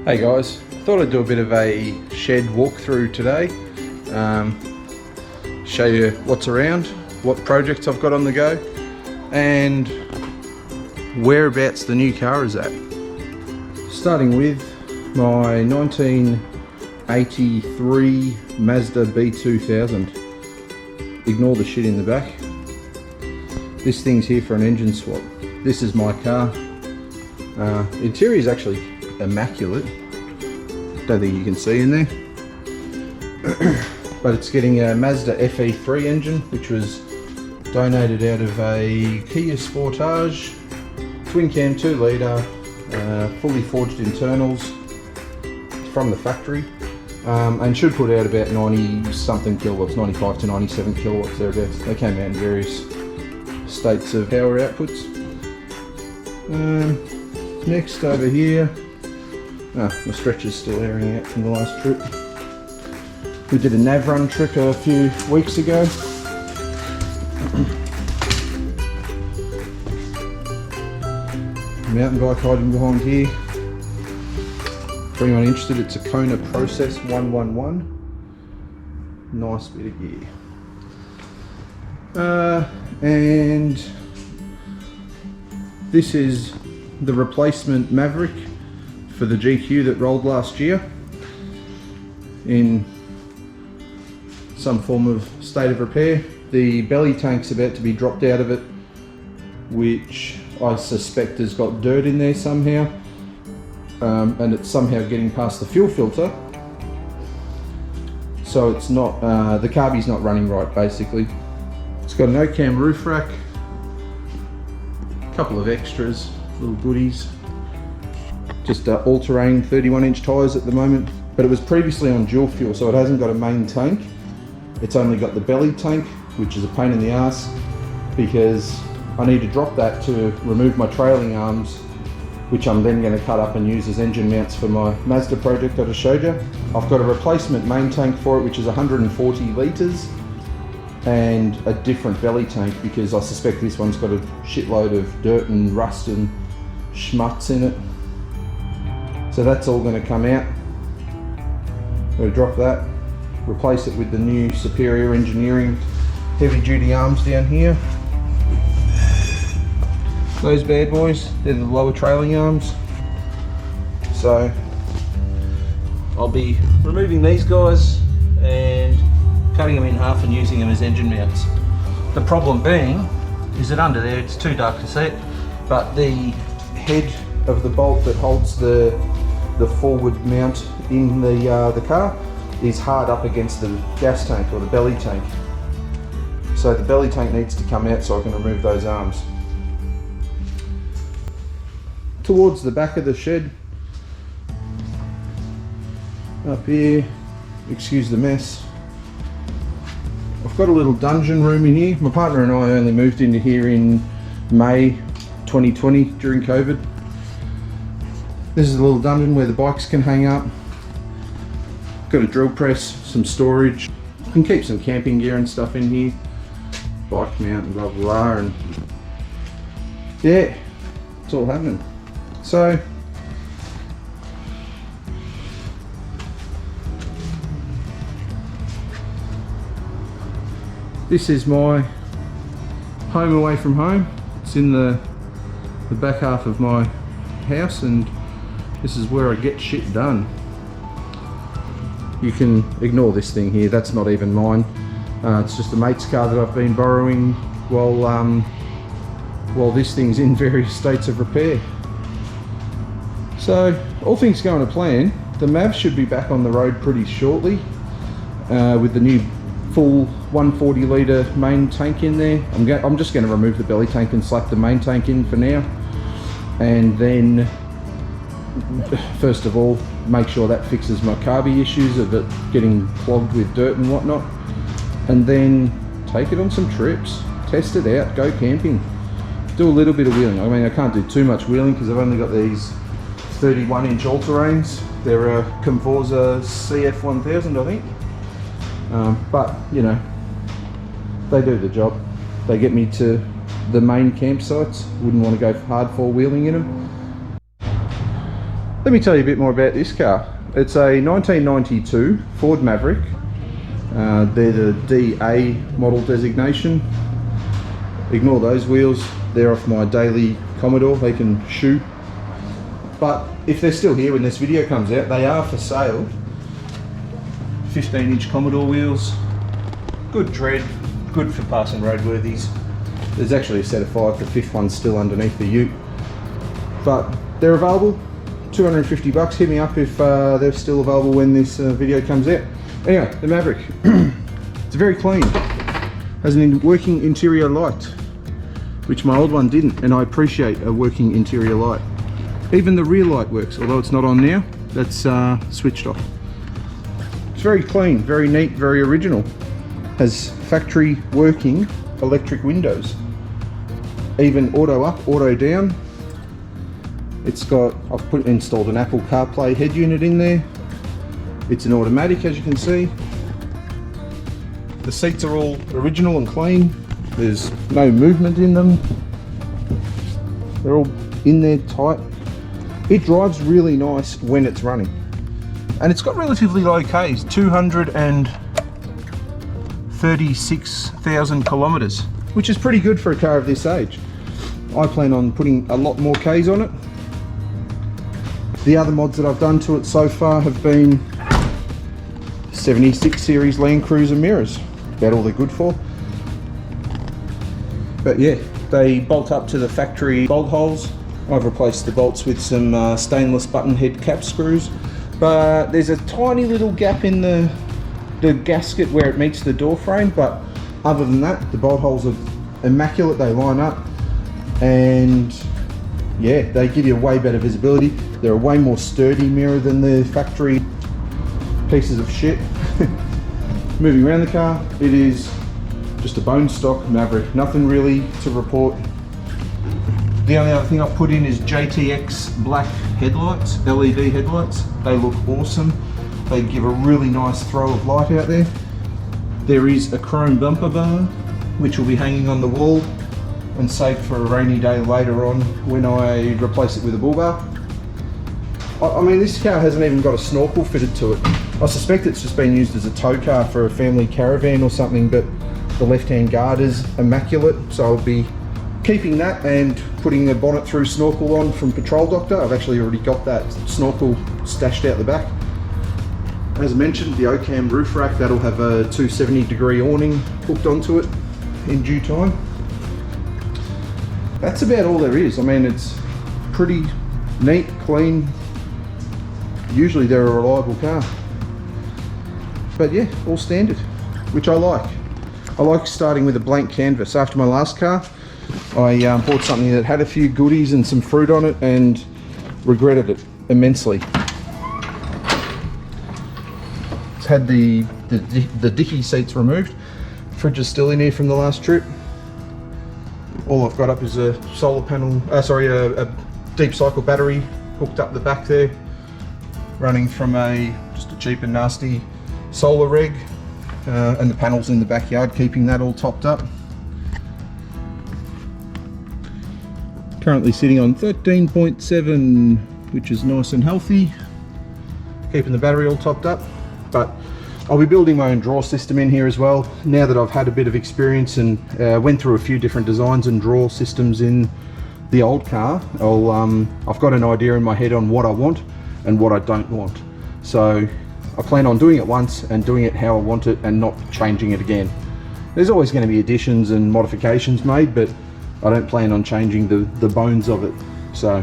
Hey guys, thought I'd do a bit of a shed walkthrough today. Show you what's around, what projects I've got on the go, and whereabouts the new car is at. Starting with my 1983 Mazda B2000. Ignore the shit in the back. This thing's here for an engine swap. This is my car. Interior is actually immaculate. Don't think you can see in there. But it's getting a Mazda FE3 engine, which was donated out of a Kia Sportage, twin cam 2 litre, fully forged internals from the factory, and should put out about 90 something kilowatts, 95 to 97 kilowatts thereabouts. They came out in various states of power outputs. Next over here, my stretcher's still airing out from the last trip. We did a nav run trip a few weeks ago. Mountain bike hiding behind here. For anyone interested, it's a Kona Process 111. Nice bit of gear. And this is the replacement Maverick for the GQ that rolled last year in some form of state of repair. The belly tank's about to be dropped out of it, which I suspect has got dirt in there somehow, and it's somehow getting past the fuel filter, so it's not, the carby's not running right basically. It's got an Ocam roof rack, a couple of extras, little goodies. Just all-terrain 31-inch tyres at the moment, but it was previously on dual fuel, so it hasn't got a main tank. It's only got the belly tank, which is a pain in the ass because I need to drop that to remove my trailing arms, which I'm then going to cut up and use as engine mounts for my Mazda project I just showed you. I've got a replacement main tank for it, which is 140 litres, and a different belly tank because I suspect this one's got a shitload of dirt and rust and schmutz in it. So that's all going to come out. I'm going to drop that, replace it with the new Superior Engineering heavy duty arms down here. Those bad boys, they're the lower trailing arms. So I'll be removing these guys and cutting them in half and using them as engine mounts. The problem being is that under there it's too dark to see it, but the head of the bolt that holds the forward mount in the car is hard up against the gas tank or the belly tank. So the belly tank needs to come out so I can remove those arms. Towards the back of the shed, up here, excuse the mess, I've got a little dungeon room in here. My partner and I only moved into here in May 2020 during COVID. This is a little dungeon where the bikes can hang up. Got a drill press, some storage. You can keep some camping gear and stuff in here. Bike mount and blah blah blah, and yeah, it's all happening. So this is my home away from home. It's in the back half of my house, and this is where I get shit done. You can ignore this thing here, that's not even mine. It's just a mate's car that I've been borrowing while this thing's in various states of repair. So all things going to plan, the MAV should be back on the road pretty shortly with the new full 140 litre main tank in there. I'm just going to remove the belly tank and slap the main tank in for now, and then first of all make sure that fixes my carby issues of it getting clogged with dirt and whatnot, and then take it on some trips, test it out, go camping, do a little bit of wheeling. I mean, I can't do too much wheeling because I've only got these 31-inch all-terrains. They're a Conforza CF1000 I think, but you know, they do the job. They get me to the main campsites. Wouldn't want to go hard four-wheeling in them. Let me tell you a bit more about this car. It's a 1992 Ford Maverick. They're the DA model designation. Ignore those wheels, they're off my daily Commodore, they can shoot. But if they're still here when this video comes out, they are for sale. 15-inch Commodore wheels, good tread, good for passing roadworthies. There's actually a set of 5, the 5th one's still underneath the ute. But they're available, 250 bucks. Hit me up if they're still available when this video comes out. Anyway, the Maverick, it's very clean. Has a working interior light, which my old one didn't, and I appreciate a working interior light. Even the rear light works, although it's not on now, that's switched off. It's very clean, very neat, very original. Has factory working electric windows. Even auto up, auto down. It's got, I've installed an Apple CarPlay head unit in there. It's an automatic, as you can see. The seats are all original and clean. There's no movement in them. They're all in there tight. It drives really nice when it's running. And it's got relatively low Ks, 236,000 kilometers, which is pretty good for a car of this age. I plan on putting a lot more Ks on it. The other mods that I've done to it so far have been 76 series Land Cruiser mirrors. About all they're good for. But yeah, they bolt up to the factory bolt holes. I've replaced the bolts with some stainless button head cap screws. But there's a tiny little gap in the gasket where it meets the door frame, but other than that, the bolt holes are immaculate. They line up, and yeah, they give you way better visibility. They're a way more sturdy mirror than the factory pieces of shit. Moving around the car, it is just a bone stock Maverick, nothing really to report. The only other thing I've put in is JTX black headlights, LED headlights. They look awesome. They give a really nice throw of light out there. There is a chrome bumper bar, which will be hanging on the wall and saved for a rainy day later on when I replace it with a bull bar. I mean, this car hasn't even got a snorkel fitted to it. I suspect it's just been used as a tow car for a family caravan or something, but the left-hand guard is immaculate, so I'll be keeping that and putting a bonnet through snorkel on from Patrol Doctor. I've actually already got that snorkel stashed out the back. As I mentioned, the Ocam roof rack, that'll have a 270-degree awning hooked onto it in due time. That's about all there is. I mean, it's pretty neat, clean. Usually they're a reliable car. But yeah, all standard, which I like. I like starting with a blank canvas. After my last car, I bought something that had a few goodies and some fruit on it and regretted it immensely. It's had the dicky seats removed. Fridge is still in here from the last trip. All I've got up is a solar panel, a deep cycle battery hooked up the back there, running from just a cheap and nasty solar reg, and the panels in the backyard, keeping that all topped up. Currently sitting on 13.7, which is nice and healthy, keeping the battery all topped up. But I'll be building my own drawer system in here as well, now that I've had a bit of experience and went through a few different designs and drawer systems in the old car. I've got an idea in my head on what I want and what I don't want. So I plan on doing it once and doing it how I want it and not changing it again. There's always going to be additions and modifications made, but I don't plan on changing the bones of it. So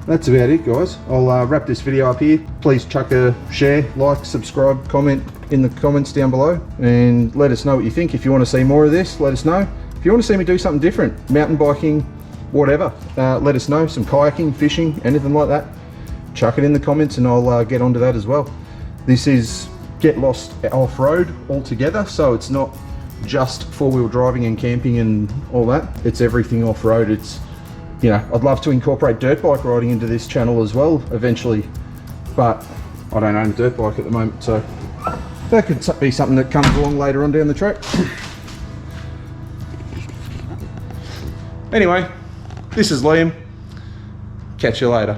that's about it, guys. I'll wrap this video up here. Please chuck a share, like, subscribe, comment in the comments down below, and let us know what you think. If you want to see more of this, let us know. If you want to see me do something different, mountain biking, whatever, let us know. Some kayaking, fishing, anything like that, chuck it in the comments and I'll get onto that as well. This is Get Lost off-road altogether, so it's not just four-wheel driving and camping and all that. It's everything off-road. It's, you know, I'd love to incorporate dirt bike riding into this channel as well eventually, but I don't own a dirt bike at the moment, so that could be something that comes along later on down the track. Anyway, this is Liam. Catch you later.